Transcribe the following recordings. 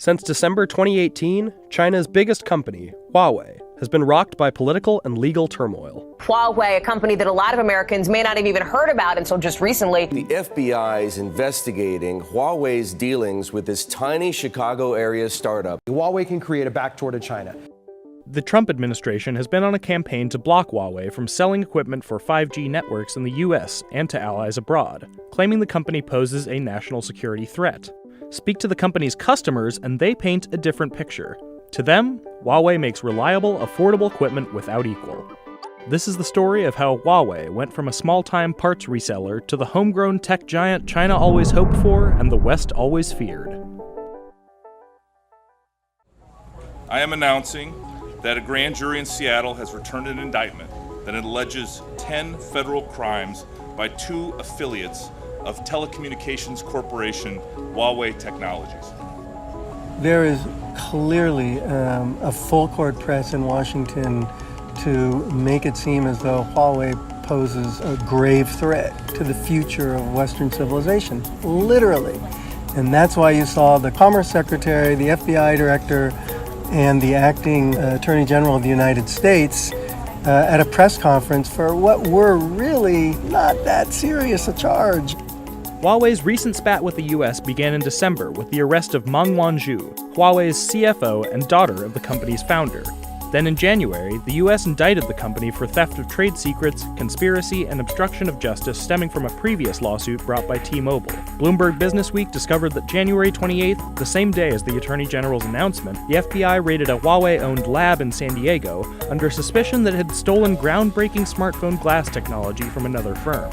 Since December 2018, China's biggest company, Huawei, has been rocked by political and legal turmoil. Huawei, a company that a lot of Americans may not have even heard about until just recently. The FBI is investigating Huawei's dealings with this tiny Chicago area startup. Huawei can create a backdoor to China. The Trump administration has been on a campaign to block Huawei from selling equipment for 5G networks in the US and to allies abroad, claiming the company poses a national security threat. Speak to the company's customers and they paint a different picture. To them, Huawei makes reliable, affordable equipment without equal. This is the story of how Huawei went from a small-time parts reseller to the homegrown tech giant China always hoped for and the West always feared. I am announcing that a grand jury in Seattle has returned an indictment that alleges 10 federal crimes by 2 affiliates of Telecommunications Corporation Huawei Technologies. There is clearly a full-court press in Washington to make it seem as though Huawei poses a grave threat to the future of Western civilization, literally. And that's why you saw the Commerce Secretary, the FBI Director, and the acting Attorney General of the United States at a press conference for what were really not that serious a charge. Huawei's recent spat with the US began in December with the arrest of Meng Wanzhou, Huawei's CFO and daughter of the company's founder. Then in January, the US indicted the company for theft of trade secrets, conspiracy, and obstruction of justice stemming from a previous lawsuit brought by T-Mobile. Bloomberg Businessweek discovered that January 28th, the same day as the Attorney General's announcement, the FBI raided a Huawei-owned lab in San Diego under suspicion that it had stolen groundbreaking smartphone glass technology from another firm.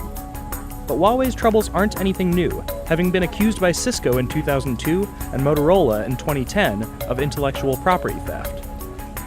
But Huawei's troubles aren't anything new, having been accused by Cisco in 2002 and Motorola in 2010 of intellectual property theft.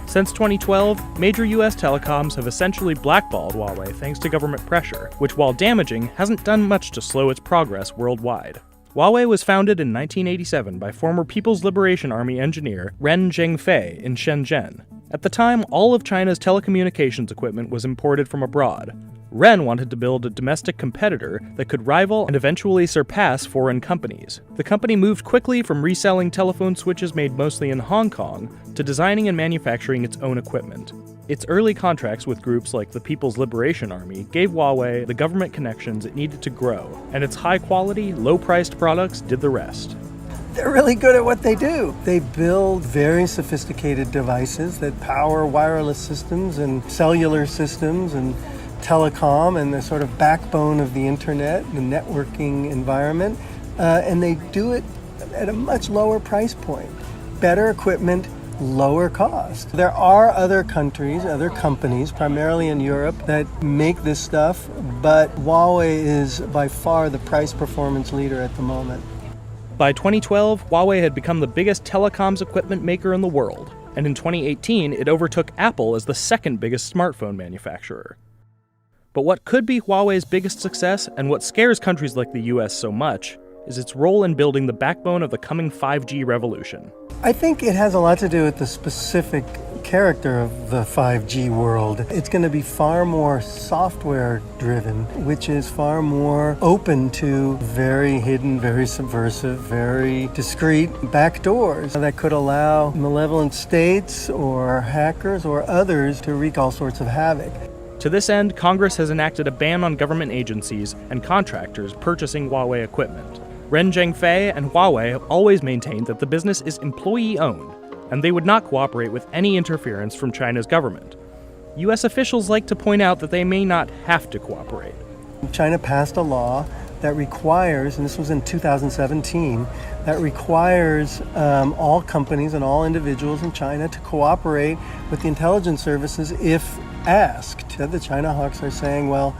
Since 2012, major US telecoms have essentially blackballed Huawei thanks to government pressure, which, while damaging, hasn't done much to slow its progress worldwide. Huawei was founded in 1987 by former People's Liberation Army engineer Ren Zhengfei in Shenzhen. At the time, all of China's telecommunications equipment was imported from abroad. Ren wanted to build a domestic competitor that could rival and eventually surpass foreign companies. The company moved quickly from reselling telephone switches made mostly in Hong Kong to designing and manufacturing its own equipment. Its early contracts with groups like the People's Liberation Army gave Huawei the government connections it needed to grow, and its high-quality, low-priced products did the rest. They're really good at what they do. They build very sophisticated devices that power wireless systems and cellular systems and telecom and the sort of backbone of the internet, the networking environment, and they do it at a much lower price point. Better equipment, lower cost. There are other countries, other companies, primarily in Europe, that make this stuff, but Huawei is by far the price performance leader at the moment. By 2012, Huawei had become the biggest telecoms equipment maker in the world, and in 2018 it overtook Apple as the second biggest smartphone manufacturer. But what could be Huawei's biggest success, and what scares countries like the US so much, is its role in building the backbone of the coming 5G revolution. I think it has a lot to do with the specific character of the 5G world. It's going to be far more software-driven, which is far more open to very hidden, very subversive, very discreet backdoors that could allow malevolent states or hackers or others to wreak all sorts of havoc. To this end, Congress has enacted a ban on government agencies and contractors purchasing Huawei equipment. Ren Zhengfei and Huawei have always maintained that the business is employee-owned, and they would not cooperate with any interference from China's government. US officials like to point out that they may not have to cooperate. China passed a law that requires, and this was in 2017, that requires all companies and all individuals in China to cooperate with the intelligence services if asked. The China hawks are saying, well,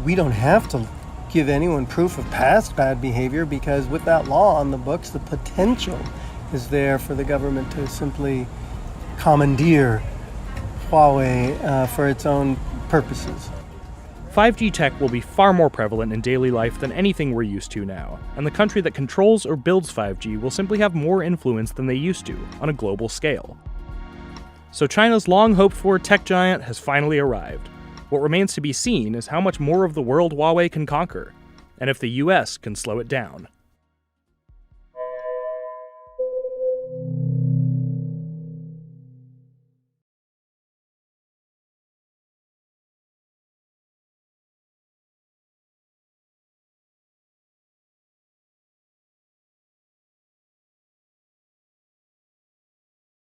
we don't have to give anyone proof of past bad behavior because with that law on the books, the potential is there for the government to simply commandeer Huawei for its own purposes. 5G tech will be far more prevalent in daily life than anything we're used to now, and the country that controls or builds 5G will simply have more influence than they used to on a global scale. So China's long-hoped-for tech giant has finally arrived. What remains to be seen is how much more of the world Huawei can conquer, and if the US can slow it down.